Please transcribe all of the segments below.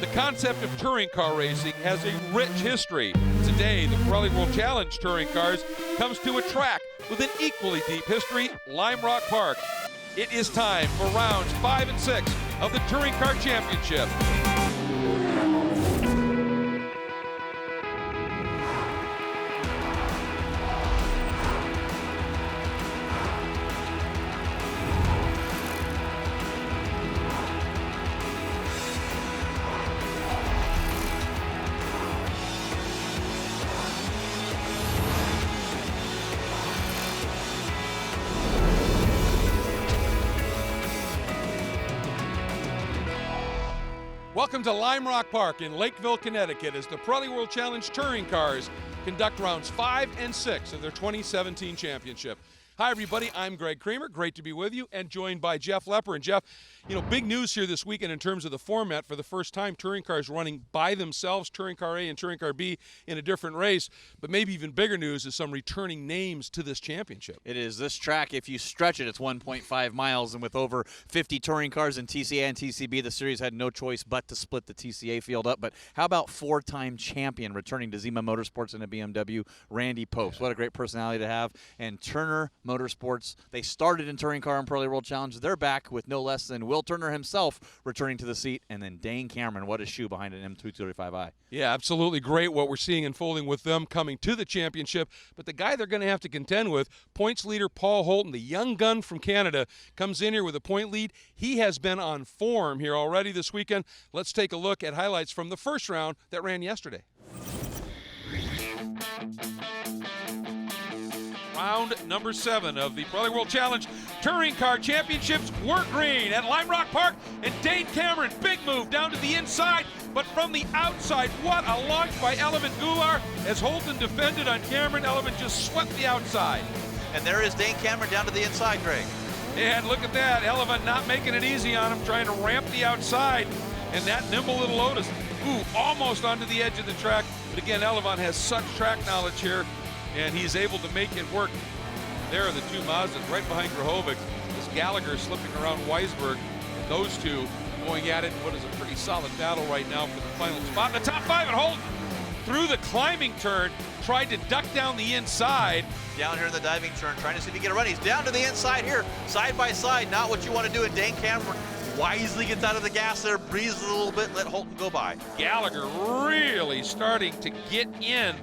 The concept of touring car racing has a rich history. Today, the Pirelli World Challenge Touring Cars comes to a track with an equally deep history, Lime Rock Park. It is time for rounds 5 and 6 of the Touring Car Championship. Welcome to Lime Rock Park in Lakeville, Connecticut, as the Pirelli World Challenge Touring Cars conduct rounds 5 and 6 of their 2017 championship. Hi, everybody. I'm Greg Kramer. Great to be with you, and joined by Jeff Lepper. And Jeff, you know, big news here this weekend in terms of the format. For the first time, touring cars running by themselves, Touring Car A and Touring Car B in a different race. But maybe even bigger news is some returning names to this championship. It is. This track, if you stretch it, it's 1.5 miles. And with over 50 touring cars in TCA and TCB, the series had no choice but to split the TCA field up. But how about four-time champion returning to Zima Motorsports in a BMW, Randy Popes? What a great personality to have. And Turner Motorsports, they started in Touring Car and Pirelli World Challenge. They're back with no less than Will Turner himself returning to the seat, and then Dane Cameron, what a shoe behind an M235i. Yeah, absolutely great what we're seeing unfolding with them coming to the championship. But the guy they're going to have to contend with, points leader Paul Holton, the young gun from Canada, comes in here with a point lead. He has been on form here already this weekend. Let's take a look at highlights from the first round that ran yesterday. Round number 7 of the Pirelli World Challenge Touring Car Championships were green at Lime Rock Park, and Dane Cameron, big move down to the inside, but from the outside, what a launch by Eleven Goulart. As Holton defended on Cameron, Eleven just swept the outside. And there is Dane Cameron down to the inside, Greg. And look at that, Eleven not making it easy on him, trying to ramp the outside, and that nimble little Lotus, almost onto the edge of the track. But again, Eleven has such track knowledge here, and he's able to make it work. There are the two Mazdas right behind Grahovic. This Gallagher slipping around Weisberg, and those two going at it. What is a pretty solid battle right now for the final spot. In the top 5 at Holton, through the climbing turn, tried to duck down the inside. Down here in the diving turn, trying to see if he can get a run. He's down to the inside here, side by side. Not what you want to do. And Dane Cameron wisely gets out of the gas there, breathes a little bit, let Holton go by. Gallagher really starting to get in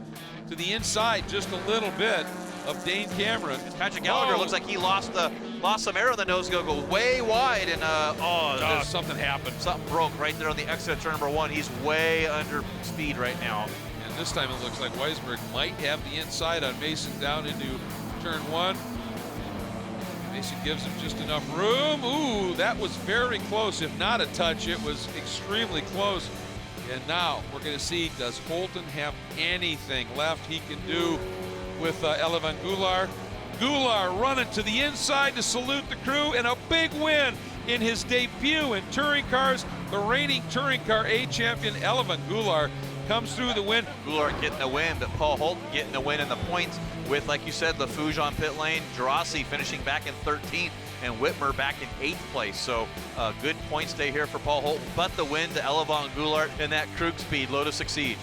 to the inside just a little bit of Dane Cameron. Patrick Gallagher looks like he lost some air on the nose, go way wide, and something happened. Something broke right there on the exit of turn number 1. He's way under speed right now. And this time it looks like Weisberg might have the inside on Mason down into turn 1. Mason gives him just enough room. Ooh, that was very close. If not a touch, it was extremely close. And now we're going to see, does Holton have anything left he can do with Eleven Goulart? Goulart running to the inside to salute the crew, and a big win in his debut in touring cars. The reigning Touring Car A champion, Eleven Goulart, comes through the win. Goulart getting a win, but Paul Holton getting a win in the points with, like you said, Lafuge on pit lane, Gerasi finishing back in 13th, and Whitmer back in 8th place. So good point stay here for Paul Holton, but the win to Eleven Goulart in that Krug speed Lotus Exige.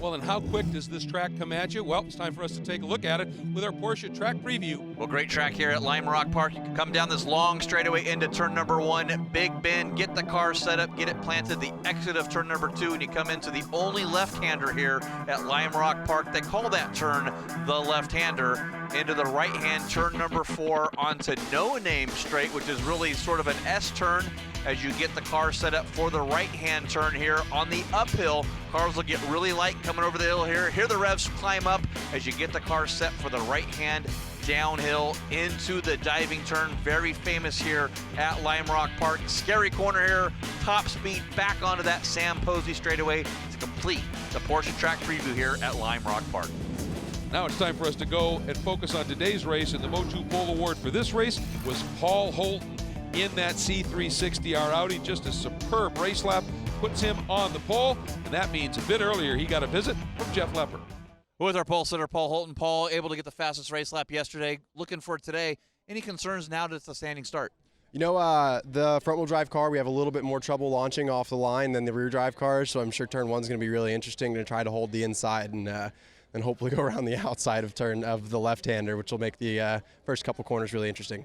Well, and how quick does this track come at you? Well, it's time for us to take a look at it with our Porsche track preview. Well, great track here at Lime Rock Park. You can come down this long straightaway into turn number 1, big bend, get the car set up, get it planted, the exit of turn number 2, and you come into the only left-hander here at Lime Rock Park. They call that turn the left-hander. Into the right-hand turn number 4 onto No Name Straight, which is really sort of an S turn as you get the car set up for the right-hand turn here on the uphill. Cars will get really light coming over the hill here. Here the revs climb up as you get the car set for the right-hand downhill into the diving turn. Very famous here at Lime Rock Park. Scary corner here, top speed back onto that Sam Posey straightaway to complete the Porsche track preview here at Lime Rock Park. Now it's time for us to go and focus on today's race, and the Motu Pole Award for this race was Paul Holton in that C360R Audi. Just a superb race lap, puts him on the pole, and that means a bit earlier he got a visit from Jeff Lepper. With our pole sitter, Paul Holton. Paul able to get the fastest race lap yesterday. Looking for today. Any concerns now that it's a standing start? You know, the front-wheel drive car, we have a little bit more trouble launching off the line than the rear drive cars, so I'm sure turn one's going to be really interesting to try to hold the inside and hopefully go around the outside of the left-hander, which will make the first couple corners really interesting.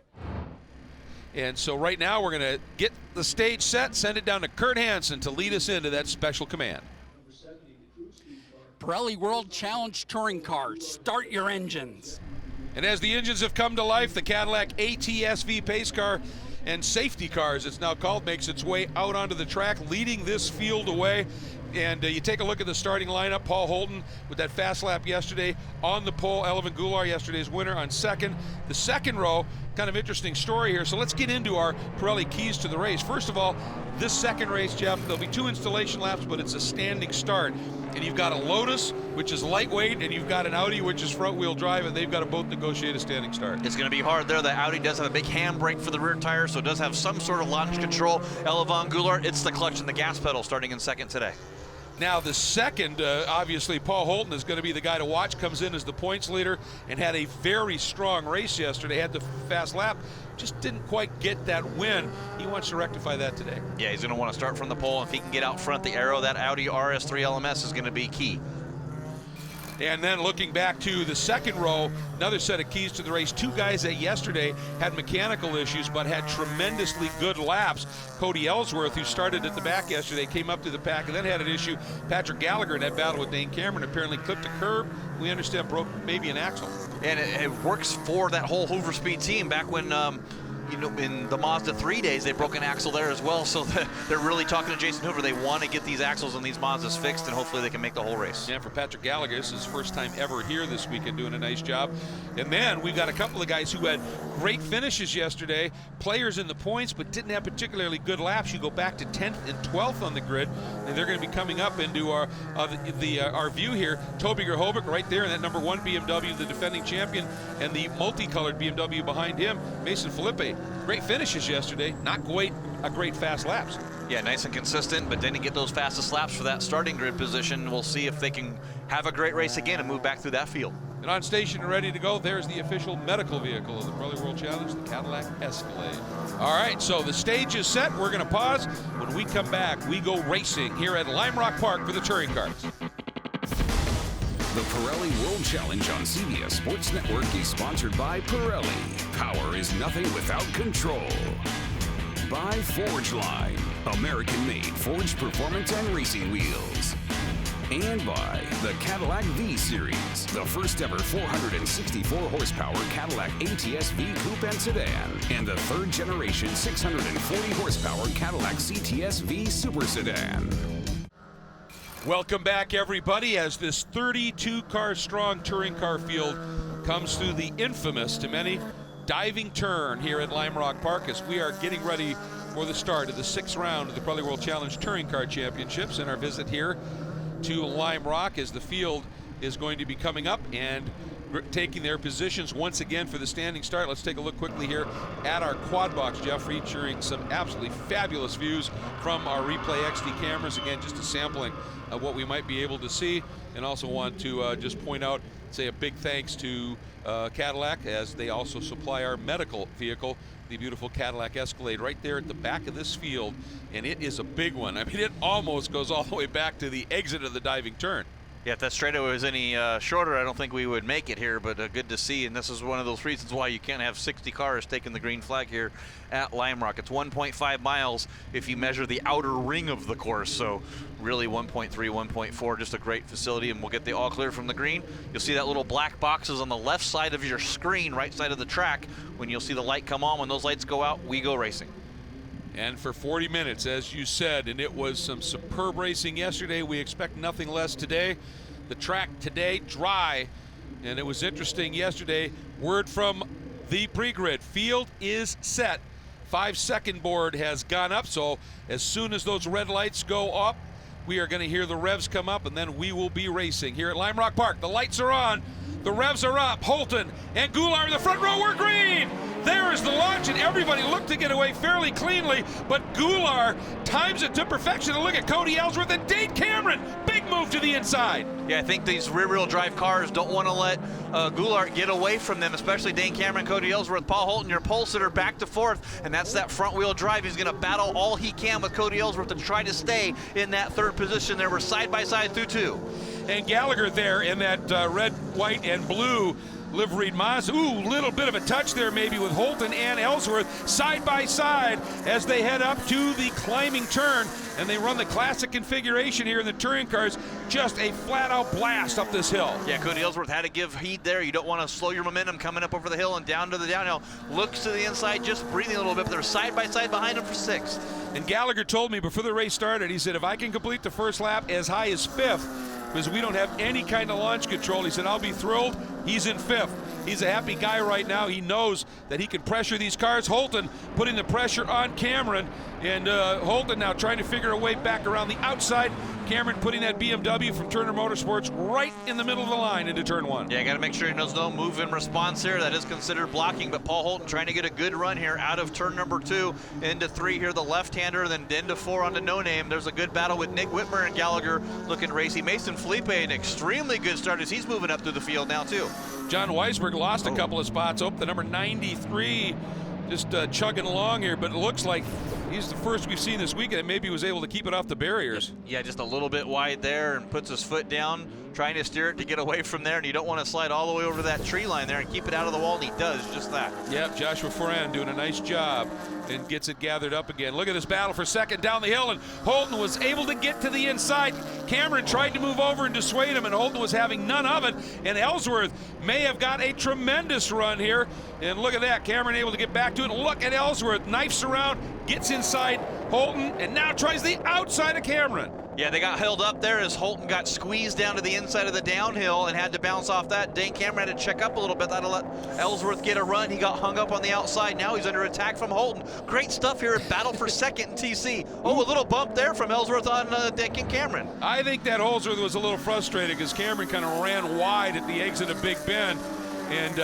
And so right now we're going to get the stage set, send it down to Kurt Hansen to lead us into that special command. Pirelli World Challenge Touring Cars, start your engines. And as the engines have come to life, the Cadillac ATSV pace car and safety car, as it's now called, makes its way out onto the track, leading this field away. And you take a look at the starting lineup. Paul Holden with that fast lap yesterday on the pole. Elvin Goulart, yesterday's winner, on second. The second row, kind of interesting story here. So let's get into our Pirelli keys to the race. First of all, this second race, Jeff, there'll be 2 installation laps, but it's a standing start. And you've got a Lotus, which is lightweight, and you've got an Audi, which is front-wheel drive, and they've got to both negotiate a standing start. It's going to be hard there. The Audi does have a big handbrake for the rear tire, so it does have some sort of launch control. Elvin Goulart, it's the clutch and the gas pedal starting in second today. Now the second, obviously, Paul Holden is going to be the guy to watch, comes in as the points leader and had a very strong race yesterday, had the fast lap, just didn't quite get that win. He wants to rectify that today. Yeah, he's going to want to start from the pole. If he can get out front, the aero, that Audi RS3 LMS is going to be key. And then looking back to the second row, another set of keys to the race. 2 guys that yesterday had mechanical issues but had tremendously good laps. Cody Ellsworth, who started at the back yesterday, came up to the pack and then had an issue. Patrick Gallagher in that battle with Dane Cameron apparently clipped a curb. We understand broke maybe an axle. And it works for that whole Hoover Speed team. Back when in the Mazda 3 days, they broke an axle there as well. So they're really talking to Jason Hoover. They want to get these axles on these Mazdas fixed, and hopefully they can make the whole race. Yeah, for Patrick Gallagher, this is his first time ever here this weekend, doing a nice job. And then we've got a couple of guys who had great finishes yesterday, players in the points, but didn't have particularly good laps. You go back to 10th and 12th on the grid, and they're going to be coming up into our view here. Toby Gerhovic right there in that number 1 BMW, the defending champion, and the multicolored BMW behind him, Mason Felipe. Great finishes yesterday, not quite a great fast laps. Yeah, nice and consistent, but didn't get those fastest laps for that starting grid position. We'll see if they can have a great race again and move back through that field. And on station and ready to go, there's the official medical vehicle of the Pirelli World Challenge, the Cadillac Escalade. All right, so the stage is set. We're going to pause. When we come back, we go racing here at Lime Rock Park for the touring cars. The Pirelli World Challenge on CBS Sports Network is sponsored by Pirelli. Power is nothing without control. By Forgeline, American-made forged performance and racing wheels. And by the Cadillac V-Series, the first ever 464 horsepower Cadillac ATS-V Coupe and Sedan, and the third generation 640 horsepower Cadillac CTS-V Super Sedan. Welcome back, everybody, as this 32-car-strong touring car field comes through the infamous, to many, diving turn here at Lime Rock Park as we are getting ready for the start of the 6th round of the Pirelli World Challenge Touring Car Championships. And our visit here to Lime Rock as the field is going to be coming up and taking their positions once again for the standing start. Let's take a look quickly here at our quad box, Jeff, featuring some absolutely fabulous views from our Replay XD cameras. Again, just a sampling of what we might be able to see, and also want to just point out, say a big thanks to Cadillac, as they also supply our medical vehicle, the beautiful Cadillac Escalade, right there at the back of this field, and it is a big one. I mean, it almost goes all the way back to the exit of the diving turn. Yeah, if that straightaway was any shorter, I don't think we would make it here, but good to see. And this is one of those reasons why you can't have 60 cars taking the green flag here at Lime Rock. It's 1.5 miles if you measure the outer ring of the course. So really 1.3, 1.4, just a great facility. And we'll get the all clear from the green. You'll see that little black boxes on the left side of your screen, right side of the track. When you'll see the light come on, when those lights go out, we go racing. And for 40 minutes, as you said, and it was some superb racing yesterday. We expect nothing less today. The track today, dry, and it was interesting yesterday. Word from the pre-grid, field is set. 5-second board has gone up, so as soon as those red lights go up, we are going to hear the revs come up, and then we will be racing here at Lime Rock Park. The lights are on. The revs are up. Holton and Goulart in the front row. We're green. There is the launch, and everybody looked to get away fairly cleanly, but Goulart times it to perfection. And look at Cody Ellsworth and Dane Cameron. Big move to the inside. Yeah, I think these rear-wheel drive cars don't want to let Goulart get away from them, especially Dane Cameron, Cody Ellsworth, Paul Holton, your pole sitter back to fourth, and that's that front-wheel drive. He's going to battle all he can with Cody Ellsworth to try to stay in that third position. They were side-by-side through two. And Gallagher there in that red, white, and blue liveried Mazda. Ooh, little bit of a touch there maybe with Holton and Ellsworth side by side as they head up to the climbing turn, and they run the classic configuration here in the touring cars. Just a flat-out blast up this hill. Yeah, Cody Ellsworth had to give heed there. You don't want to slow your momentum coming up over the hill and down to the downhill. Looks to the inside, just breathing a little bit, but they're side by side behind him for sixth. And Gallagher told me before the race started, he said, if I can complete the first lap as high as fifth, because we don't have any kind of launch control, he said, I'll be thrilled. He's in fifth. He's a happy guy right now. He knows that he can pressure these cars. Holton putting the pressure on Cameron, and Holton now trying to figure a way back around the outside. Cameron putting that BMW from Turner Motorsports right in the middle of the line into turn one. Yeah, got to make sure he knows no move in response here. That is considered blocking, but Paul Holton trying to get a good run here out of turn number 2 into 3 here, the left-hander, then into 4 onto No Name. There's a good battle with Nick Whitmer and Gallagher looking racy. Mason Felipe, an extremely good start as he's moving up through the field now too. John Weisberg lost a couple of spots. The number 93 just chugging along here, but it looks like he's the first we've seen this weekend, and maybe he was able to keep it off the barriers. Yeah, just a little bit wide there and puts his foot down, trying to steer it to get away from there, and you don't want to slide all the way over that tree line there and keep it out of the wall, and he does just that. Yep, Joshua Foran doing a nice job and gets it gathered up again. Look at this battle for second down the hill, and Holton was able to get to the inside. Cameron tried to move over and dissuade him, and Holton was having none of it, and Ellsworth may have got a tremendous run here. And look at that, Cameron able to get back to it. Look at Ellsworth, knifes around, gets inside Holton, and now tries the outside of Cameron. Yeah, they got held up there as Holton got squeezed down to the inside of the downhill and had to bounce off that. Dane Cameron had to check up a little bit. That'll let Ellsworth get a run. He got hung up on the outside. Now he's under attack from Holton. Great stuff here at battle for second in TC. Oh, a little bump there from Ellsworth on Dane Cameron. I think that Ellsworth was a little frustrated because Cameron kind of ran wide at the exit of Big Bend. And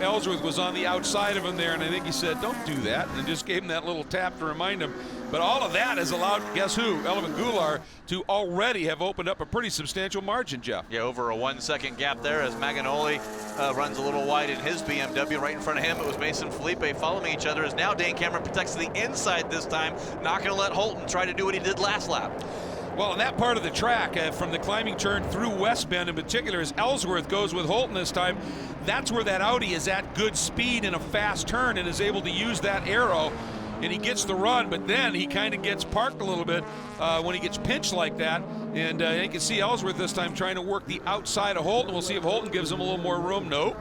Ellsworth was on the outside of him there, and I think he said, don't do that, and just gave him that little tap to remind him. But all of that has allowed, guess who, Elvin Goulart, to already have opened up a pretty substantial margin, Jeff. Yeah, over a 1 second gap there as Maganoli runs a little wide in his BMW. Right in front of him, it was Mason Felipe following each other, as now Dane Cameron protects the inside this time, not going to let Holton try to do what he did last lap. Well, in that part of the track, from the climbing turn through West Bend in particular, as Ellsworth goes with Holton this time, that's where that Audi is at good speed in a fast turn and is able to use that arrow, and he gets the run, but then he kind of gets parked a little bit when he gets pinched like that. And you can see Ellsworth this time trying to work the outside of Holton. We'll see if Holton gives him a little more room. Nope.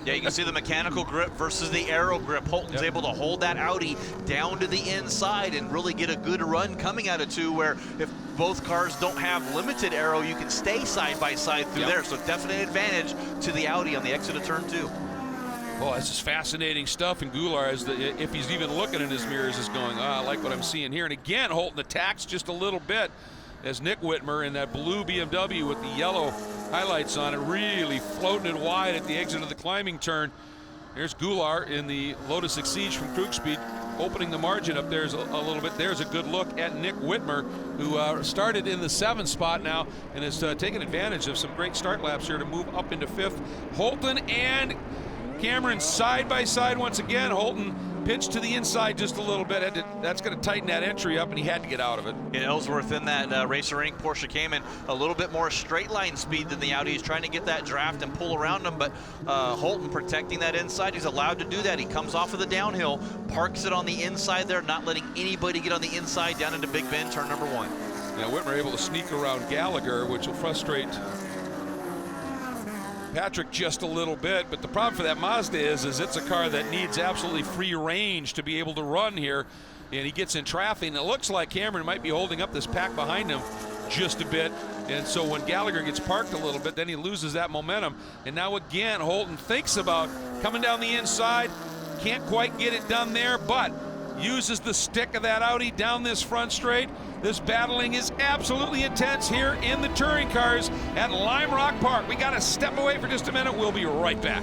Yeah, you can see the mechanical grip versus the aero grip. Holton's able to hold that Audi down to the inside and really get a good run coming out of 2, where if both cars don't have limited aero, you can stay side by side through there. So definite advantage to the Audi on the exit of turn 2. Well, this is fascinating stuff, and Goulart, if he's even looking in his mirrors, is going, I like what I'm seeing here. And again, Holton attacks just a little bit as Nick Whitmer in that blue BMW with the yellow highlights on it, really floating it wide at the exit of the climbing turn. There's Goulart in the Lotus Exige from Krug-Speed, opening the margin up there a little bit. There's a good look at Nick Whitmer, who started in the 7th spot now and has taken advantage of some great start laps here to move up into 5th. Holton and Cameron side by side once again. Holton pitched to the inside just a little bit. That's going to tighten that entry up, and he had to get out of it. And Ellsworth in that Racer Inc. Porsche Cayman, a little bit more straight line speed than the Audi. He's trying to get that draft and pull around him, but Holton protecting that inside. He's allowed to do that. He comes off of the downhill, parks it on the inside there, not letting anybody get on the inside down into Big Bend, turn number 1. Now Whitmer able to sneak around Gallagher, which will frustrate Patrick just a little bit, but the problem for that Mazda is it's a car that needs absolutely free range to be able to run here, and he gets in traffic, and it looks like Cameron might be holding up this pack behind him just a bit, and so when Gallagher gets parked a little bit, then he loses that momentum. And now again, Holton thinks about coming down the inside, can't quite get it done there, but uses the stick of that Audi down this front straight. This battling is absolutely intense here in the touring cars at Lime Rock Park. We got to step away for just a minute. We'll be right back.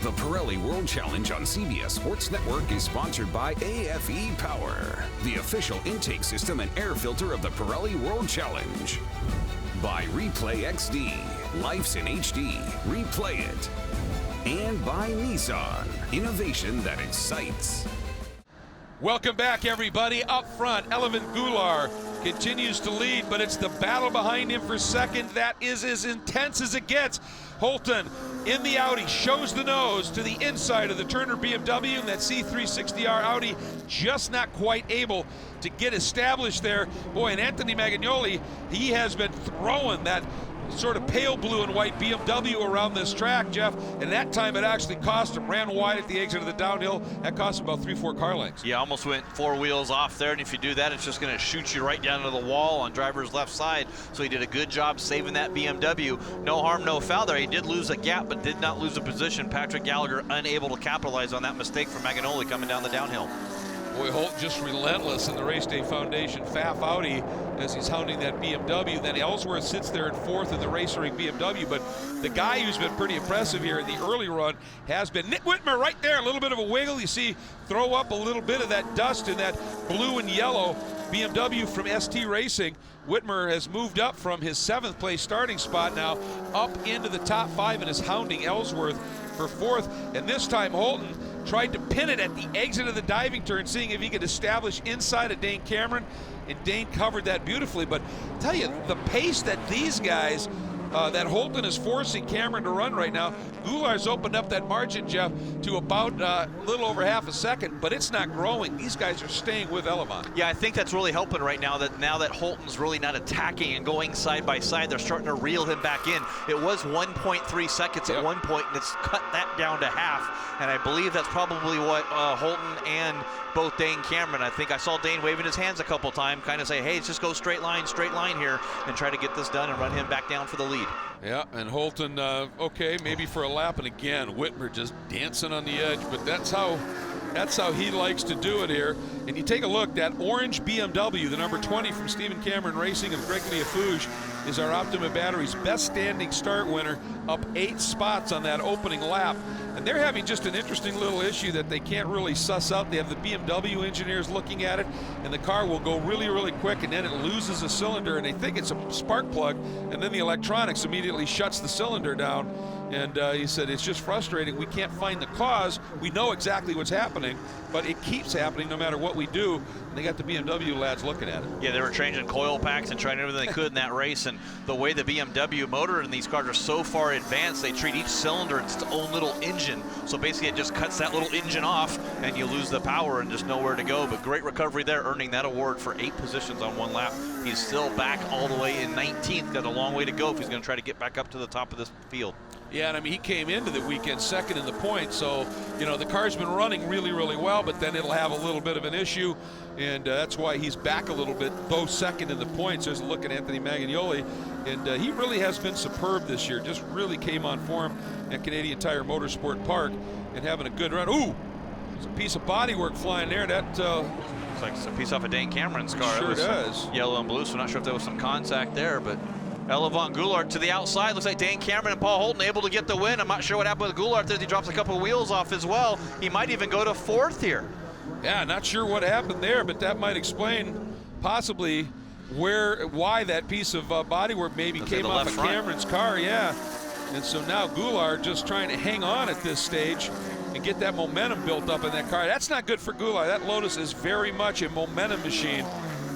The Pirelli World Challenge on CBS Sports Network is sponsored by AFE Power, the official intake system and air filter of the Pirelli World Challenge. By Replay XD, life's in HD, replay it. And by Nissan, innovation that excites. Welcome back, everybody. Up front, Elevin Goulart continues to lead, but it's the battle behind him for second that is as intense as it gets. Holton in the Audi shows the nose to the inside of the Turner BMW, and that C360R Audi just not quite able to get established there. Boy, and Anthony Magagnoli, he has been throwing that sort of pale blue and white BMW around this track, Jeff, and that time it actually cost him. Ran wide at the exit of the downhill. That cost him about 3-4 car lengths. Yeah, almost went 4 wheels off there, and if you do that, it's just going to shoot you right down to the wall on driver's left side. So he did a good job saving that BMW. No harm, no foul there. He did lose a gap, but did not lose a position. Patrick Gallagher unable to capitalize on that mistake from Magagnoli coming down the downhill. Boy, Holt just relentless in the Race Day Foundation Pfaff Audi as he's hounding that BMW. Then Ellsworth sits there in fourth in the Racering BMW. But the guy who's been pretty impressive here in the early run has been Nick Whitmer right there. A little bit of a wiggle. You see throw up a little bit of that dust in that blue and yellow BMW from ST Racing. Whitmer has moved up from his 7th place starting spot now up into the top 5 and is hounding Ellsworth for 4th. And this time Holton tried to pin it at the exit of the diving turn, seeing if he could establish inside of Dane Cameron, and Dane covered that beautifully. But I'll tell you, the pace that these guys, that Holton is forcing Cameron to run right now, Goulart's opened up that margin, Jeff, to about a little over half a second, but it's not growing. These guys are staying with Elevon. Yeah, I think that's really helping right now that Holton's really not attacking and going side by side. They're starting to reel him back in. It was 1.3 seconds at one point, and it's cut that down to half. And I believe that's probably what Holton and both Dane Cameron, I think I saw Dane waving his hands a couple times, kind of say, hey, let's just go straight line here, and try to get this done and run him back down for the lead. Yeah, and Holton, okay, maybe for a lap, and again, Whitmer just dancing on the edge, but that's how he likes to do it here. And you take a look, that orange BMW, the number 20 from Stephen Cameron Racing of Gregory Afouge, is our Optima Batteries best standing start winner, up 8 spots on that opening lap. And they're having just an interesting little issue that they can't really suss out. They have the BMW engineers looking at it, and the car will go really, really quick, and then it loses a cylinder, and they think it's a spark plug, and then the electronics immediately shuts the cylinder down. And he said, it's just frustrating. We can't find the cause. We know exactly what's happening, but it keeps happening no matter what we do. And they got the BMW lads looking at it. Yeah, they were changing coil packs and trying everything they could in that race. And the way the BMW motor in these cars are so far advanced, they treat each cylinder as its own little engine. So basically it just cuts that little engine off and you lose the power and just nowhere to go. But great recovery there, earning that award for 8 positions on 1 lap. He's still back all the way in 19th. Got a long way to go if he's going to try to get back up to the top of this field. Yeah, and I mean, he came into the weekend second in the points, so, you know, the car's been running really, really well, but then it'll have a little bit of an issue, and that's why he's back a little bit, though second in the points. There's a look at Anthony Magagnoli, and he really has been superb this year, just really came on form at Canadian Tire Motorsport Park and having a good run. Ooh, there's a piece of bodywork flying there. That looks like it's a piece off of Dane Cameron's car. Sure does. Yellow and blue, so I'm not sure if there was some contact there, but Elevon Goulart to the outside. Looks like Dane Cameron and Paul Holton able to get the win. I'm not sure what happened with Goulart there. He drops a couple of wheels off as well. He might even go to 4th here. Yeah, not sure what happened there, but that might explain possibly why that piece of bodywork maybe came off of Cameron's car. Yeah, and so now Goulart just trying to hang on at this stage and get that momentum built up in that car. That's not good for Goulart. That Lotus is very much a momentum machine.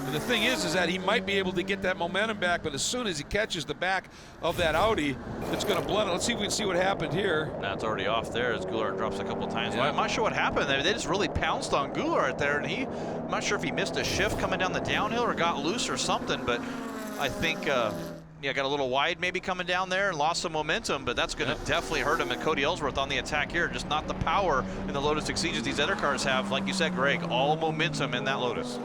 And the thing is that he might be able to get that momentum back, but as soon as he catches the back of that Audi, it's going to blunt it. Let's see if we can see what happened here. That's already off there as Goulart drops a couple of times. Yeah. I'm not sure what happened there. They just really pounced on Goulart there, and I'm not sure if he missed a shift coming down the downhill or got loose or something, but I think got a little wide maybe coming down there and lost some momentum, but that's going to definitely hurt him. And Cody Ellsworth on the attack here, just not the power in the Lotus Exige these other cars have. Like you said, Greg, all momentum in that Lotus.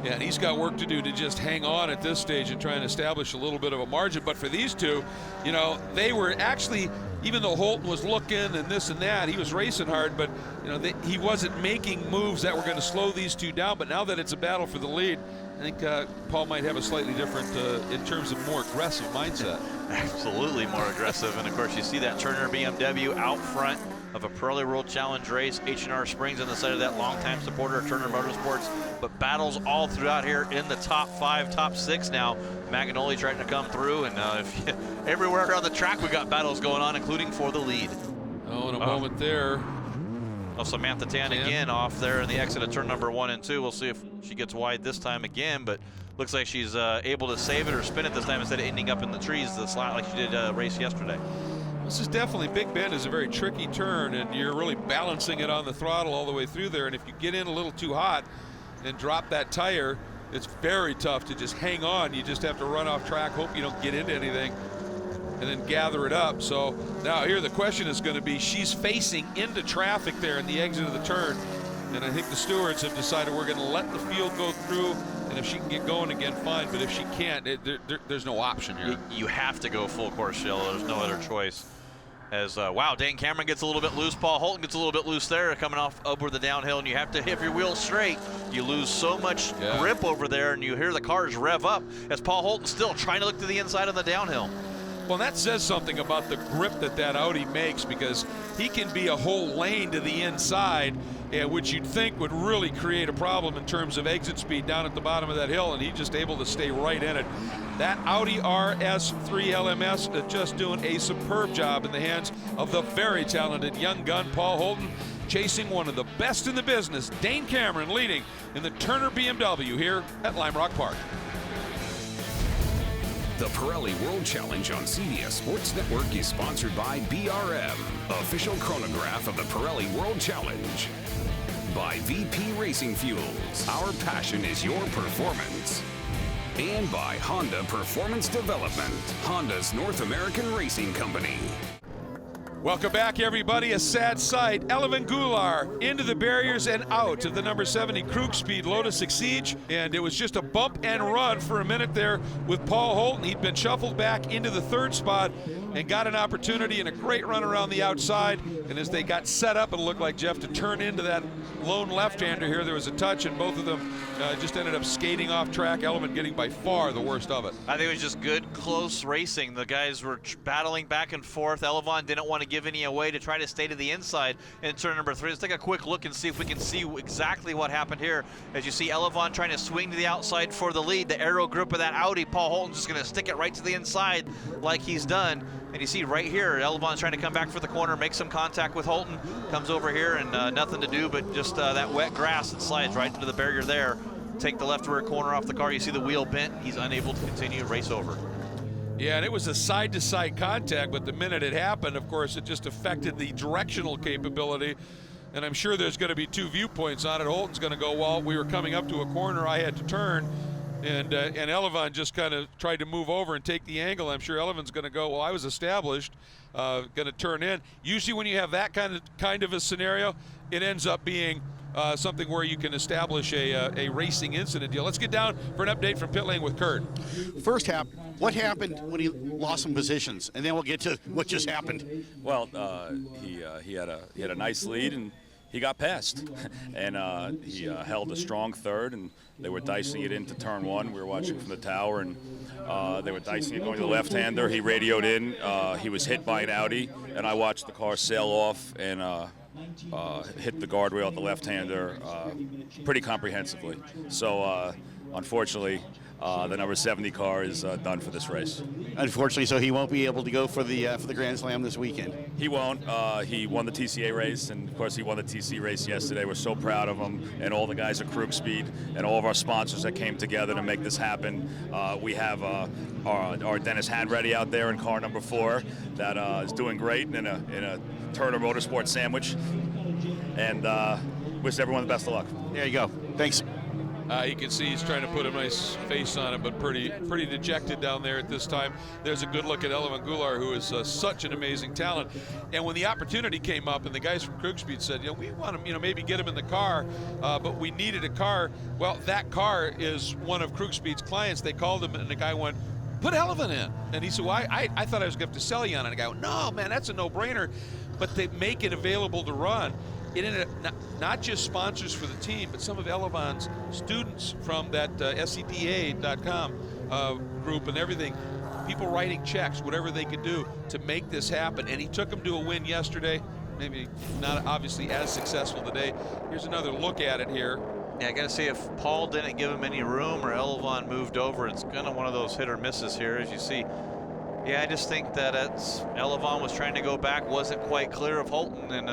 Yeah, and he's got work to do to just hang on at this stage and try and establish a little bit of a margin. But for these two, you know, they were actually, even though Holton was looking and this and that, he was racing hard, but, you know, he wasn't making moves that were going to slow these two down. But now that it's a battle for the lead, I think Paul might have a slightly different, in terms of more aggressive mindset. Absolutely more aggressive. And, of course, you see that Turner BMW out front of a Pirelli World Challenge race. H&R Springs on the side of that, longtime supporter of Turner Motorsports, but battles all throughout here in the top 5, top 6 now. Magnoli trying to come through, and everywhere around the track we got battles going on, including for the lead. Oh, in a moment there. Oh, Samantha Tan again off there in the exit of turn number 1 and 2. We'll see if she gets wide this time again, but looks like she's able to save it or spin it this time instead of ending up in the trees the slot like she did race yesterday. This is definitely, Big Bend is a very tricky turn, and you're really balancing it on the throttle all the way through there, and if you get in a little too hot and drop that tire, it's very tough to just hang on. You just have to run off track, hope you don't get into anything, and then gather it up. So now here the question is going to be, she's facing into traffic there in the exit of the turn, and I think the stewards have decided we're going to let the field go through, and if she can get going again, fine, but if she can't, there's no option here. You have to go full course, Sheila. There's no other choice. As, wow, Dane Cameron gets a little bit loose. Paul Holton gets a little bit loose there coming off over the downhill, and you have to hit your wheels straight. You lose so much grip over there, and you hear the cars rev up as Paul Holton's still trying to look to the inside on the downhill. Well, that says something about the grip that Audi makes, because he can be a whole lane to the inside, which you'd think would really create a problem in terms of exit speed down at the bottom of that hill, and he's just able to stay right in it. That Audi RS3 LMS just doing a superb job in the hands of the very talented young gun Paul Holton, chasing one of the best in the business, Dane Cameron, leading in the Turner BMW here at Lime Rock Park. The Pirelli World Challenge on CBS Sports Network is sponsored by BRM, official chronograph of the Pirelli World Challenge. By VP Racing Fuels, our passion is your performance. And by Honda Performance Development, Honda's North American racing company. Welcome back, everybody. A sad sight. Elvin Goulart into the barriers and out of the number 70 Krug Speed Lotus Exige, and it was just a bump and run for a minute there with Paul Holton. He'd been shuffled back into the 3rd spot and got an opportunity and a great run around the outside, and as they got set up, it looked like, Jeff, to turn into that lone left-hander here, there was a touch, and both of them just ended up skating off track. Elvin getting by far the worst of it. I think it was just good, close racing. The guys were battling back and forth. Elvin didn't want to give any away to try to stay to the inside in turn number 3. Let's take a quick look and see if we can see exactly what happened here. As you see Elvin trying to swing to the outside for the lead, the aero grip of that Audi, Paul Holton's just going to stick it right to the inside like he's done. And you see right here, Elvin's trying to come back for the corner, make some contact with Holton, comes over here, and nothing to do but just that wet grass that slides right into the barrier there. Take the left rear corner off the car. You see the wheel bent. He's unable to continue race over. Yeah, and it was a side-to-side contact, but the minute it happened, of course, it just affected the directional capability. And I'm sure there's going to be 2 viewpoints on it. Holton's going to go, well, we were coming up to a corner, I had to turn. And Elvin just kind of tried to move over and take the angle. I'm sure Elvin's going to go, well, I was established, going to turn in. Usually when you have that kind of a scenario, it ends up being something where you can establish a racing incident deal. Let's get down for an update from pit lane with Kurt. First half, what happened when he lost some positions? And then we'll get to what just happened. Well, he had a nice lead, and he got passed, and he held a strong 3rd, and they were dicing it into turn 1. We were watching from the tower, and they were dicing it going to the left-hander. He radioed in. He was hit by an Audi, and I watched the car sail off and hit the guardrail at the left-hander pretty comprehensively. So, unfortunately, the number 70 car is done for this race. Unfortunately, so he won't be able to go for the Grand Slam this weekend. He won't. He won the TCA race, and of course he won the TC race yesterday. We're so proud of him, and all the guys at Krug Speed, and all of our sponsors that came together to make this happen. We have our Dennis Hadready out there in car number 4 that is doing great in a Turner Motorsports sandwich, and wish everyone the best of luck. There you go. Thanks. You can see he's trying to put a nice face on it, but pretty dejected down there at this time. There's a good look at Elvin Goulart, who is such an amazing talent. And when the opportunity came up, and the guys from Krug Speed said, we want him, maybe get him in the car, but we needed a car. Well, that car is one of Krug Speed's clients. They called him, and the guy went, put Elvin in. And he said, well, I thought I was going to have to sell you on it. And the guy went, no, man, that's a no-brainer. But they make it available to run. It ended up not just sponsors for the team, but some of Elvin's students from that SCPA.com group and everything, people writing checks, whatever they could do to make this happen. And he took them to a win yesterday. maybe not obviously as successful today. Here's another look at it here. Yeah, I got to see if Paul didn't give him any room or Elevon moved over. It's kind of one of those hit or misses here, as you see. Yeah, I just think that Elevon was trying to go back, wasn't quite clear of Holton, and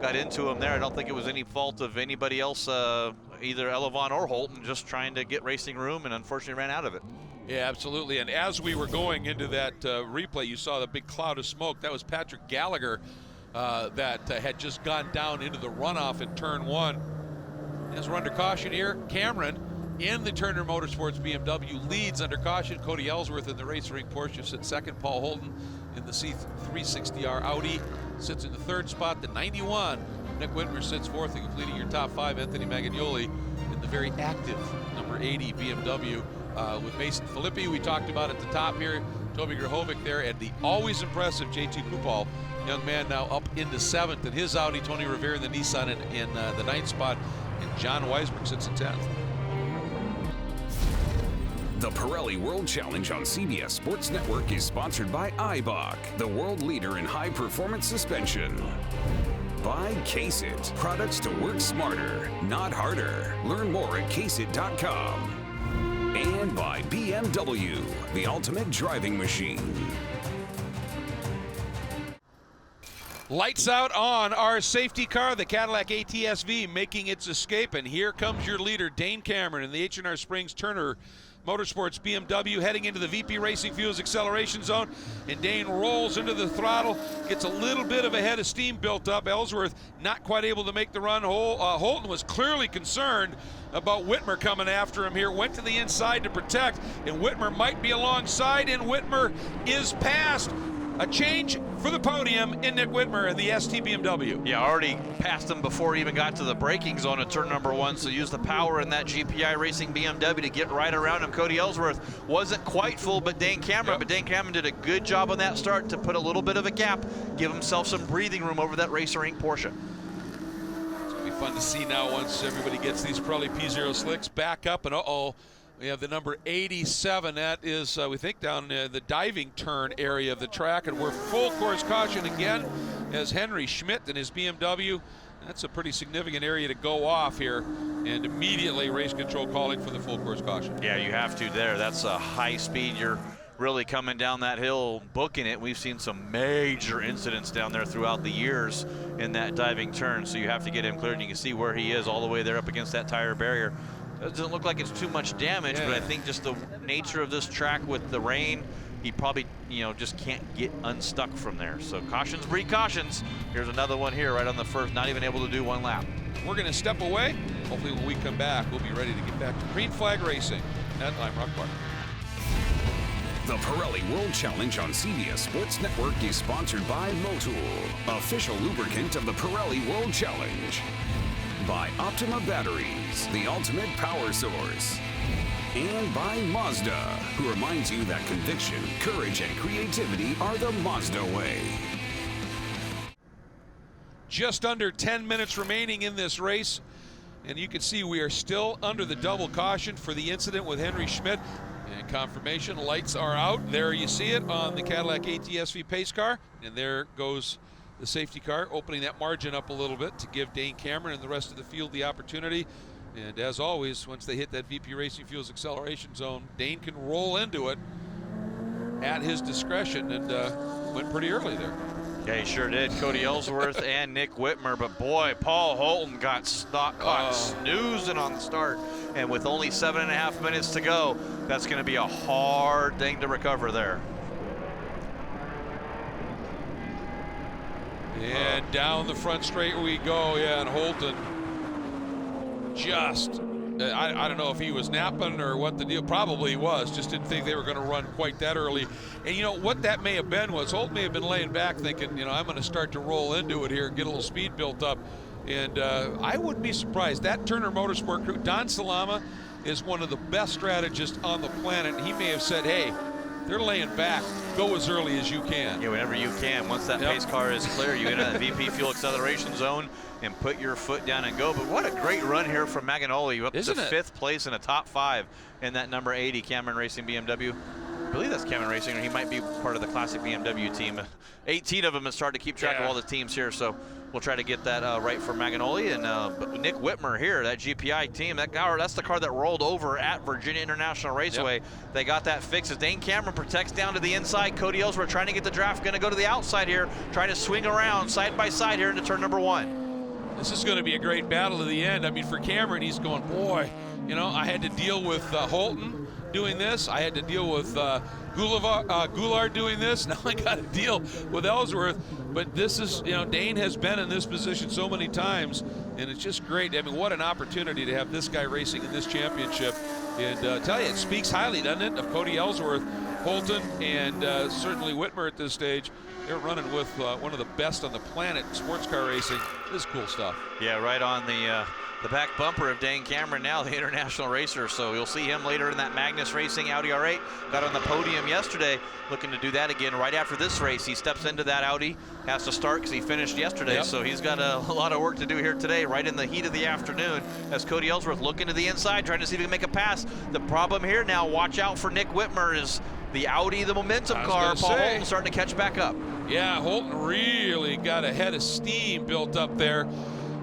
got into him there. I don't think it was any fault of anybody else, either Elevon or Holton, just trying to get racing room, and unfortunately ran out of it. Yeah, absolutely. And as we were going into that replay, you saw the big cloud of smoke. That was Patrick Gallagher that had just gone down into the runoff in turn 1. As we're under caution here, Cameron in the Turner Motorsports BMW leads under caution. Cody Ellsworth in the Race Ring Porsche sits second. Paul Holton in the C360R Audi sits in the third spot. The 91, Nick Whitmer sits fourth and completing your top 5. Anthony Magagnoli in the very active number 80 BMW with Mason Filippi. We talked about at the top here, Toby Grahovic there, and the always impressive JT Kupal, young man now up into 7th in his Audi. Tony Rivera in the Nissan in the 9th spot, and John Weisberg sits in 10th. The Pirelli World Challenge on CBS Sports Network is sponsored by Eibach, the world leader in high-performance suspension. By Case-It, products to work smarter, not harder. Learn more at CaseIt.com. And by BMW, the ultimate driving machine. Lights out on our safety car, the Cadillac ATS-V, making its escape, and here comes your leader, Dane Cameron, in the H&R Springs Turner Motorsports BMW, heading into the VP Racing Fuels acceleration zone, and Dane rolls into the throttle, gets a little bit of a head of steam built up. Ellsworth not quite able to make the run. Holton was clearly concerned about Whitmer coming after him here, went to the inside to protect, and Whitmer might be alongside, and Whitmer is past. A change for the podium in Nick Whitmer and the ST BMW. Yeah, already passed him before he even got to the braking zone at turn number 1, so use the power in that GPI Racing BMW to get right around him. Cody Ellsworth wasn't quite full, but Dane Cameron. But Dane Cameron did a good job on that start to put a little bit of a gap, give himself some breathing room over that Racer Inc. Porsche. It's going to be fun to see now once everybody gets these Pirelli P0 slicks back up, and we have the number 87. That is, we think, down the diving turn area of the track, and we're full course caution again as Henry Schmidt and his BMW. That's a pretty significant area to go off here, and immediately race control calling for the full course caution. Yeah, you have to there. That's a high speed. You're really coming down that hill, booking it. We've seen some major incidents down there throughout the years in that diving turn, so you have to get him cleared, and you can see where he is all the way there up against that tire barrier. It doesn't look like it's too much damage, but I think just the nature of this track with the rain, he probably, just can't get unstuck from there. So cautions breed cautions. Here's another one here right on the first, not even able to do one lap. We're going to step away. Hopefully when we come back, we'll be ready to get back to green flag racing at Lime Rock Park. The Pirelli World Challenge on CBS Sports Network is sponsored by Motul, official lubricant of the Pirelli World Challenge. By Optima Batteries, the ultimate power source. And by Mazda, who reminds you that conviction, courage, and creativity are the Mazda way. Just under 10 minutes remaining in this race, and you can see we are still under the double caution for the incident with Henry Schmidt. And confirmation, lights are out. There you see it on the Cadillac ATS-V pace car, and there goes the safety car, opening that margin up a little bit to give Dane Cameron and the rest of the field the opportunity. And as always, once they hit that VP Racing Fuels acceleration zone, Dane can roll into it at his discretion, and went pretty early there. Yeah, he sure did. Cody Ellsworth and Nick Whitmer, but boy, Paul Holton got caught snoozing on the start. And with only 7.5 minutes to go, that's going to be a hard thing to recover there. And down the front straight we go, and Holton just, I don't know if he was napping or what the deal, probably he was, just didn't think they were going to run quite that early. And what that may have been was Holton may have been laying back thinking, I'm going to start to roll into it here and get a little speed built up. And I wouldn't be surprised. That Turner Motorsport crew, Don Salama is one of the best strategists on the planet. He may have said, hey, they're laying back. Go as early as you can. Yeah, whenever you can. Once that pace car is clear, you enter that VP fuel acceleration zone and put your foot down and go. But what a great run here from Magagnoli, up to 5th place in a top 5 in that number 80 Cameron Racing BMW. I believe that's Cameron Racing, or he might be part of the classic BMW team. 18 of them have started to keep track of all the teams here, so we'll try to get that right for Magnoli. And Nick Whitmer here, that GPI team, that's the car that rolled over at Virginia International Raceway. Yep. They got that fixed. As Dane Cameron protects down to the inside, Cody Ellsworth trying to get the draft, going to go to the outside here, trying to swing around side by side here into turn number 1. This is going to be a great battle to the end. I mean, for Cameron, he's going, boy, you know, I had to deal with Holton doing this. I had to deal with Goulart doing this. Now I got to deal with Ellsworth. But this is, you know, Dane has been in this position so many times, and it's just great. I mean, what an opportunity to have this guy racing in this championship. And I tell you, it speaks highly, doesn't it, of Cody Ellsworth, Holton, and certainly Whitmer at this stage. They're running with one of the best on the planet in sports car racing. This is cool stuff. Yeah, right on the back bumper of Dane Cameron now, the international racer. So you'll see him later in that Magnus Racing Audi R8. Got on the podium yesterday, looking to do that again right after this race. He steps into that Audi, has to start because he finished yesterday. Yep. So he's got a lot of work to do here today, right in the heat of the afternoon, as Cody Ellsworth looking to the inside, trying to see if he can make a pass. The problem here now, watch out for Nick Whitmer, is the Audi, the momentum car. Paul Holton starting to catch back up. Yeah, Holton really got a head of steam built up there.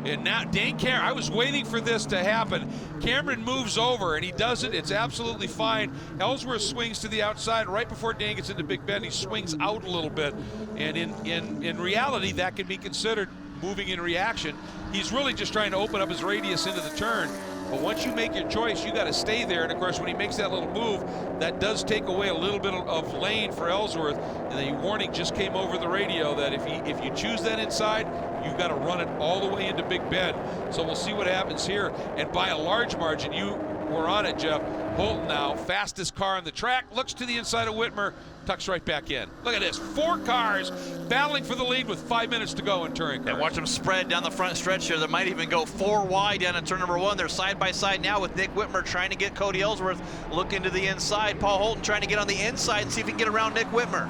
And now Dane Cameron, I was waiting for this to happen. Cameron moves over and he does it. It's absolutely fine. Ellsworth swings to the outside right before Dane gets into Big Bend. He swings out a little bit. And in reality, that can be considered moving in reaction. He's really just trying to open up his radius into the turn. But once you make your choice, you got to stay there. And of course, when he makes that little move, that does take away a little bit of lane for Ellsworth. And the warning just came over the radio that if you choose that inside, you've got to run it all the way into Big Bend. So we'll see what happens here. And by a large margin, you were on it, Jeff. Holton now, fastest car on the track, looks to the inside of Whitmer, tucks right back in. Look at this, 4 cars battling for the lead with 5 minutes to go in touring cars. And watch them spread down the front stretch here. They might even go 4 wide down in turn number 1. They're side by side now with Nick Whitmer trying to get Cody Ellsworth looking to the inside. Paul Holton trying to get on the inside and see if he can get around Nick Whitmer.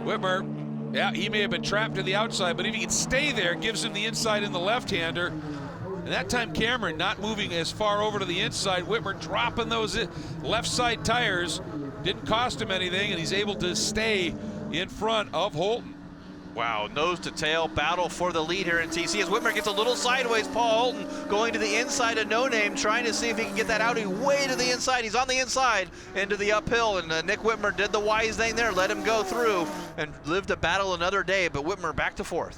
Whitmer, yeah, he may have been trapped to the outside, but if he can stay there, it gives him the inside in the left-hander. And that time Cameron not moving as far over to the inside. Whitmer dropping those left side tires. Didn't cost him anything, and he's able to stay in front of Holton. Wow, nose to tail battle for the lead here in TC as Whitmer gets a little sideways. Paul Holton going to the inside of No Name, trying to see if he can get that Audi way to the inside. He's on the inside into the uphill, and Nick Whitmer did the wise thing there, let him go through and live to battle another day, but Whitmer back to 4th.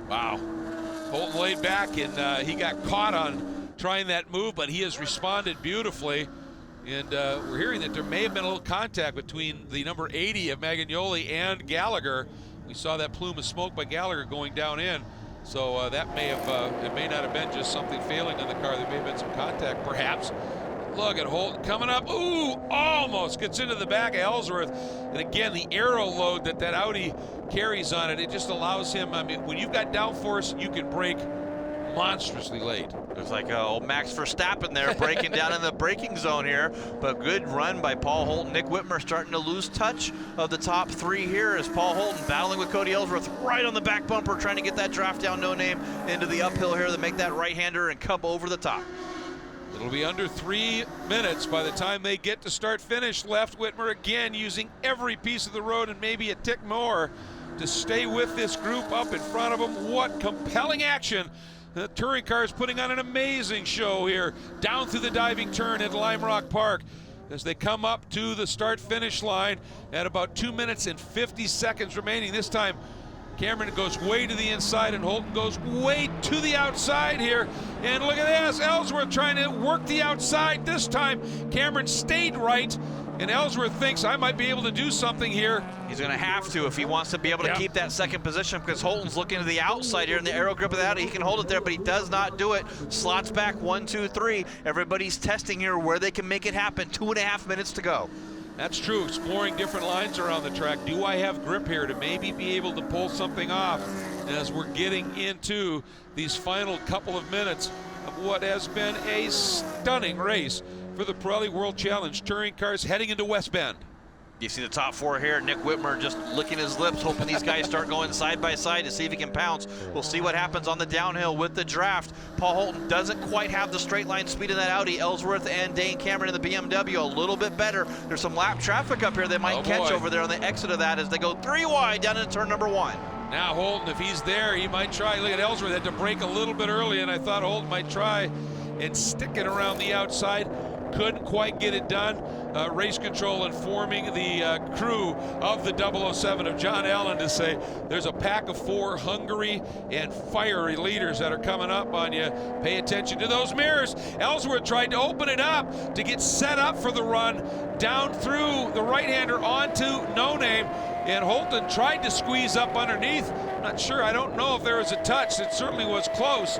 Wow. Holton laid back, and he got caught on trying that move, but he has responded beautifully. And we're hearing that there may have been a little contact between the number 80 of Magnoli and Gallagher. We saw that plume of smoke by Gallagher going down in. So that may have, it may not have been just something failing in the car. There may have been some contact, perhaps. Look at Holton coming up. Ooh, almost gets into the back of Ellsworth. And again, the aero load that Audi carries on it, it just allows him, I mean, when you've got downforce, you can brake monstrously late. It's like old Max Verstappen there breaking down in the braking zone here, but good run by Paul Holton. Nick Whitmer starting to lose touch of the top 3 here as Paul Holton battling with Cody Ellsworth right on the back bumper, trying to get that draft down No Name into the uphill here to make that right-hander and come over the top. It'll be under 3 minutes by the time they get to start-finish left. Whitmer again using every piece of the road and maybe a tick more to stay with this group up in front of him. What compelling action. The touring car is putting on an amazing show here down through the diving turn at Lime Rock Park as they come up to the start-finish line at about 2 minutes and 50 seconds remaining. This time Cameron goes way to the inside and Holton goes way to the outside here. And look at this, Ellsworth trying to work the outside. This time Cameron stayed right, and Ellsworth thinks I might be able to do something here. He's going to have to if he wants to be able to keep that second position, because Holton's looking to the outside here in the aero grip of the Audi. He can hold it there, but he does not do it. Slots back 1, 2, 3. Everybody's testing here where they can make it happen. 2.5 minutes to go. That's true, exploring different lines around the track. Do I have grip here to maybe be able to pull something off as we're getting into these final couple of minutes of what has been a stunning race for the Pirelli World Challenge touring cars heading into West Bend. You see the top 4 here. Nick Whitmer just licking his lips, hoping these guys start going side by side to see if he can pounce. We'll see what happens on the downhill with the draft. Paul Holton doesn't quite have the straight line speed in that Audi. Ellsworth and Dane Cameron in the BMW a little bit better. There's some lap traffic up here they might catch over there on the exit of that as they go 3 wide down into turn number 1. Now Holden, if he's there, he might try. Look at Ellsworth, had to break a little bit early, and I thought Holden might try and stick it around the outside. Couldn't quite get it done. Race control informing the crew of the 007 of John Allen to say there's a pack of 4 hungry and fiery leaders that are coming up on you. Pay attention to those mirrors. Ellsworth tried to open it up to get set up for the run down through the right-hander onto No Name, and Holden tried to squeeze up underneath. Not sure, I don't know if there was a touch. It certainly was close.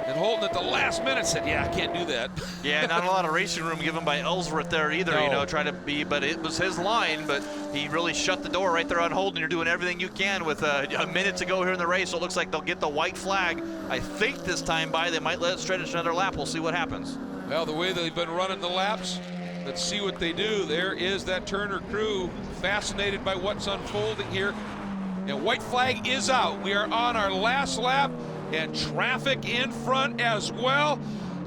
And Holden at the last minute said, yeah, I can't do that. Yeah, not a lot of racing room given by Ellsworth there either, No. you know, trying to be, but it was his line, but he really shut the door right there on Holden. You're doing everything you can with a minute to go here in the race, so it looks like they'll get the white flag. I think this time by, they might let it stretch another lap. We'll see what happens. Well, the way they've been running the laps, let's see what they do. There is that Turner crew fascinated by what's unfolding here. And white flag is out. We are on our last lap, and traffic in front as well.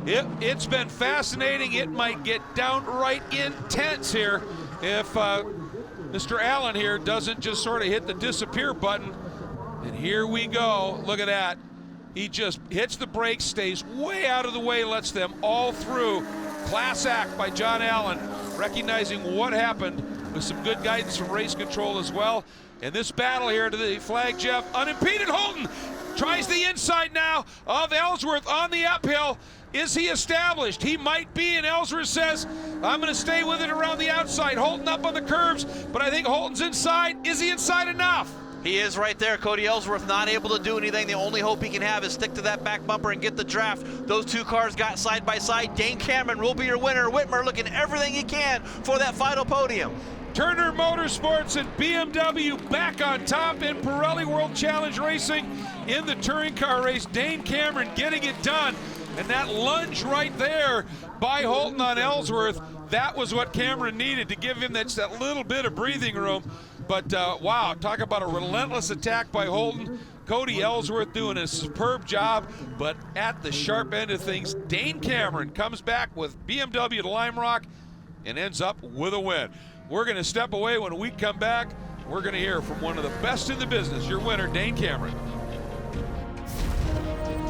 It's been fascinating. It might get downright intense here if Mr. Allen here doesn't just sort of hit the disappear button. And here we go. Look at that. He just hits the brakes, stays way out of the way, lets them all through. Class act by John Allen, recognizing what happened with some good guidance from race control as well. And this battle here to the flag, Jeff, unimpeded. Holden tries the inside now of Ellsworth on the uphill. Is he established? He might be, and Ellsworth says, I'm going to stay with it around the outside. Holden up on the curbs, but I think Holden's inside. Is he inside enough? He is right there. Cody Ellsworth not able to do anything. The only hope he can have is stick to that back bumper and get the draft. Those two cars got side by side. Dane Cameron will be your winner. Whitmer looking everything he can for that final podium. Turner Motorsports and BMW back on top in Pirelli World Challenge Racing in the touring car race. Dane Cameron getting it done. And that lunge right there by Holden on Ellsworth, that was what Cameron needed to give him that little bit of breathing room. But wow, talk about a relentless attack by Holden. Cody Ellsworth doing a superb job, but at the sharp end of things, Dane Cameron comes back with BMW to Lime Rock and ends up with a win. We're going to step away. When we come back, we're going to hear from one of the best in the business, your winner, Dane Cameron.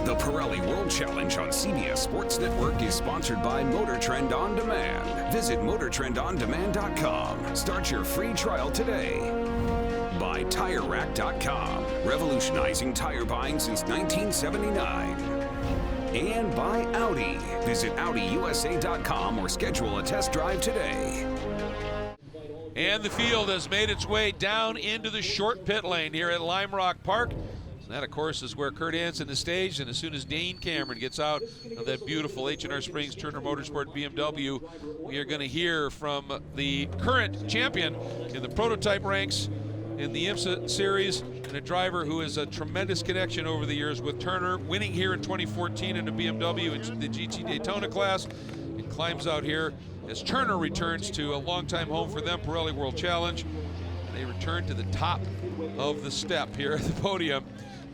The Pirelli World Challenge on CBS Sports Network is sponsored by Motor Trend On Demand. Visit MotorTrendOnDemand.com. Start your free trial today. By TireRack.com, revolutionizing tire buying since 1979. And by Audi. Visit AudiUSA.com or schedule a test drive today. And the field has made its way down into the short pit lane here at Lime Rock Park. And that, of course, is where Kurt Hansen is staged. And as soon as Dane Cameron gets out of that beautiful H&R Springs Turner Motorsport BMW, we are going to hear from the current champion in the prototype ranks in the IMSA series, and a driver who has a tremendous connection over the years with Turner, winning here in 2014 in a BMW in the GT Daytona class, and climbs out here as Turner returns to a longtime home for them, Pirelli World Challenge. They return to the top of the step here at the podium.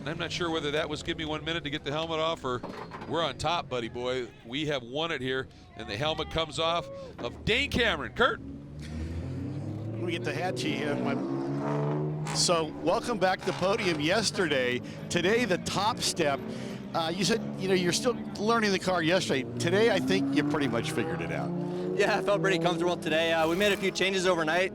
And I'm not sure whether that was give me 1 minute to get the helmet off or we're on top, buddy boy. We have won it here, and the helmet comes off of Dane Cameron. Kurt? Let me get the hat to you. So welcome back to the podium yesterday. Today, the top step. You said, you're still learning the car yesterday. Today, I think you pretty much figured it out. Yeah, I felt pretty comfortable today. We made a few changes overnight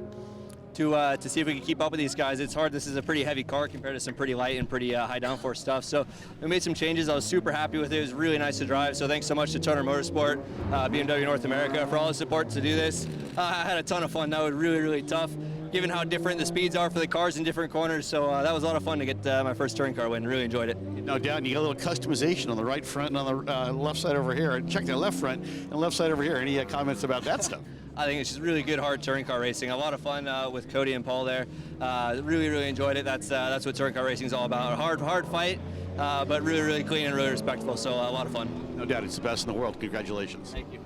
to see if we could keep up with these guys. It's hard. This is a pretty heavy car compared to some pretty light and pretty high downforce stuff. So we made some changes. I was super happy with it. It was really nice to drive. So thanks so much to Turner Motorsport, BMW North America for all the support to do this. I had a ton of fun. That was really, really tough, given how different the speeds are for the cars in different corners. So that was a lot of fun to get my first touring car win. Really enjoyed it. No doubt. And you got a little customization on the right front and on the left side over here. Check the left front and left side over here. Any comments about that stuff? I think it's just really good, hard touring car racing. A lot of fun with Cody and Paul there. Really, really enjoyed it. That's what touring car racing is all about. A hard fight, but really, really clean and really respectful. So a lot of fun. No doubt. It's the best in the world. Congratulations. Thank you.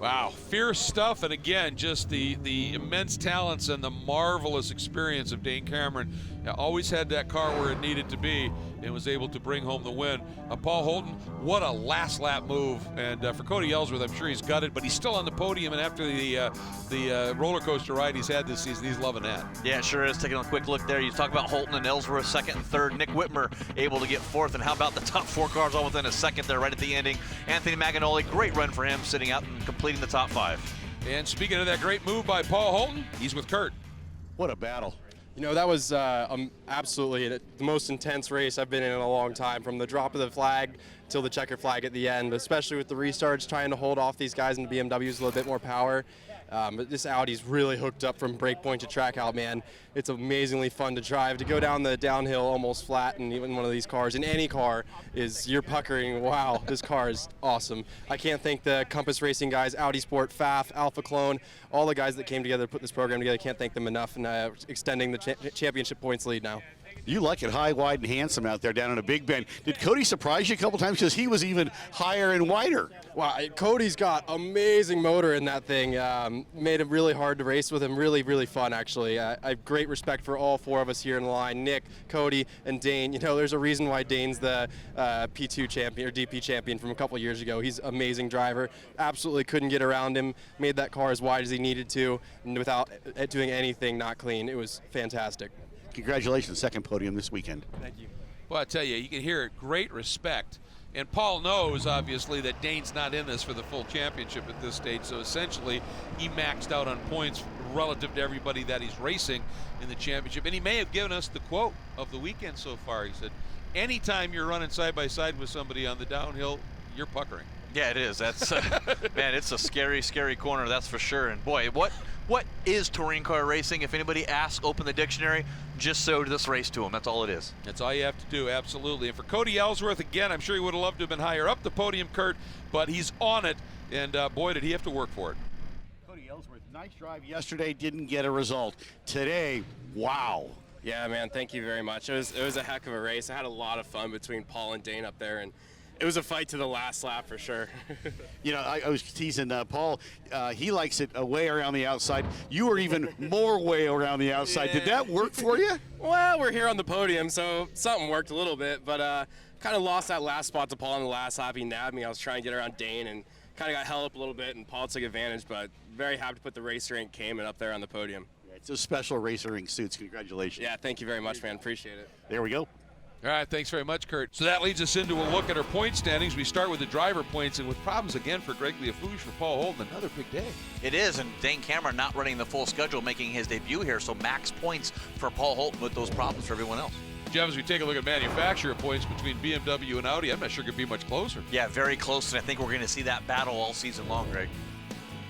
Wow, fierce stuff, and again, just the immense talents and the marvelous experience of Dane Cameron always had that car where it needed to be and was able to bring home the win. Paul Holton, what a last lap move. And for Cody Ellsworth, I'm sure he's gutted, but he's still on the podium. And after the roller coaster ride he's had this season, he's loving that. Yeah, it sure is. Taking a quick look there. You talk about Holton and Ellsworth, second and third. Nick Whitmer able to get fourth. And how about the top 4 cars all within a second there right at the ending? Anthony Maganoli, great run for him, sitting out and completing the top 5. And speaking of that great move by Paul Holton, he's with Kurt. What a battle. You know, that was absolutely the most intense race I've been in a long time, from the drop of the flag till the checker flag at the end, especially with the restarts, trying to hold off these guys in the BMWs a little bit more power. But this Audi's really hooked up from break point to track out, man. It's amazingly fun to drive. To go down the downhill almost flat in even one of these cars, in any car, you're puckering, wow, this car is awesome. I can't thank the Compass Racing guys, Audi Sport, FAF, Alpha Clone, all the guys that came together to put this program together. Can't thank them enough, and extending the championship points lead now. You like it high, wide, and handsome out there down in a Big Bend. Did Cody surprise you a couple times? Because he was even higher and wider. Wow, Cody's got amazing motor in that thing. Made it really hard to race with him. Really, really fun, actually. I have great respect for all 4 of us here in the line. Nick, Cody, and Dane. You know, there's a reason why Dane's the P2 champion or DP champion from a couple years ago. He's an amazing driver. Absolutely couldn't get around him. Made that car as wide as he needed to, and without doing anything not clean. It was fantastic. Congratulations, second podium this weekend. Thank you. Well, I tell you, you can hear it, great respect. And Paul knows, obviously, that Dane's not in this for the full championship at this stage, so essentially he maxed out on points relative to everybody that he's racing in the championship. And he may have given us the quote of the weekend so far. He said, anytime you're running side by side with somebody on the downhill, you're puckering. Yeah, it is. That's man, it's a scary, scary corner, that's for sure. And boy, what is touring car racing? If anybody asks, open the dictionary. Just show this race to them. That's all it is. That's all you have to do, absolutely. And for Cody Ellsworth, again, I'm sure he would have loved to have been higher up the podium, Kurt, but he's on it, and boy, did he have to work for it. Cody Ellsworth, nice drive yesterday, didn't get a result. Today, wow. Yeah, man, thank you very much. It was a heck of a race. I had a lot of fun between Paul and Dane up there, and it was a fight to the last lap for sure. You know, I was teasing Paul. He likes it way around the outside. You were even more way around the outside. Yeah. Did that work for you? Well, we're here on the podium, so something worked a little bit, but kind of lost that last spot to Paul in the last lap. He nabbed me. I was trying to get around Dane and kind of got held up a little bit, and Paul took advantage, but very happy to put the racer in Cayman up there on the podium. Yeah, it's those special racer ring suits. Congratulations. Yeah, thank you very much, man. Appreciate it. There we go. All right, thanks very much, Kurt. So that leads us into a look at our point standings. We start with the driver points, and with problems again for Greg Leafouche, for Paul Holden, another big day. It is, and Dane Cameron not running the full schedule, making his debut here, so max points for Paul Holden with those problems for everyone else. Jeff, as we take a look at manufacturer points between BMW and Audi, I'm not sure it could be much closer. Yeah, very close, and I think we're going to see that battle all season long, Greg.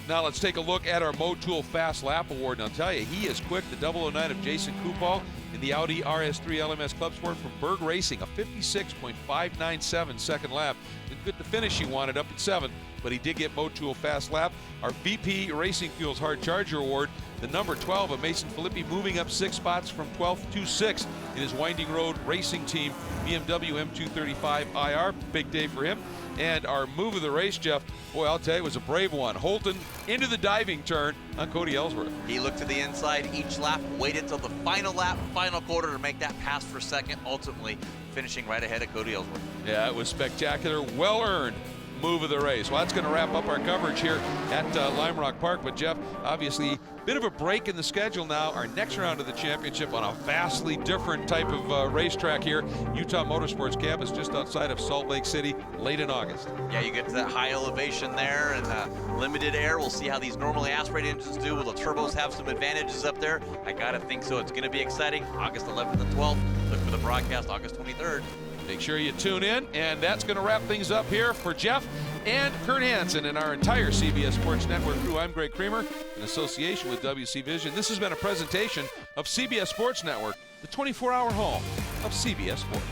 Now let's take a look at our Motul Fast Lap Award. And I'll tell you, he is quick. The 009 of Jason Kupal in the Audi RS3 LMS Club Sport from Berg Racing, a 56.597 second lap. Didn't get the finish he wanted up at 7th, but he did get Motul Fast Lap. Our VP Racing Fuels Hard Charger Award, the number 12 of Mason Filippi, moving up 6 spots from 12th to 6th in his Winding Road Racing Team BMW M235 IR. Big day for him. And our move of the race, Jeff, boy, I'll tell you, it was a brave one. Holton into the diving turn on Cody Ellsworth. He looked to the inside each lap, waited till the final lap, final quarter to make that pass for second, ultimately finishing right ahead of Cody Ellsworth. Yeah, it was spectacular, well-earned move of the race. Well, that's going to wrap up our coverage here at Lime Rock Park. But, Jeff, obviously, bit of a break in the schedule now. Our next round of the championship on a vastly different type of racetrack here. Utah Motorsports Campus just outside of Salt Lake City, late in August. Yeah, you get to that high elevation there and limited air. We'll see how these normally aspirated engines do. Will the turbos have some advantages up there? I got to think so. It's going to be exciting. August 11th and 12th. Look for the broadcast August 23rd. Make sure you tune in, and that's going to wrap things up here for Jeff and Kurt Hansen and our entire CBS Sports Network crew. I'm Greg Creamer in association with WC Vision. This has been a presentation of CBS Sports Network, the 24-hour home of CBS Sports.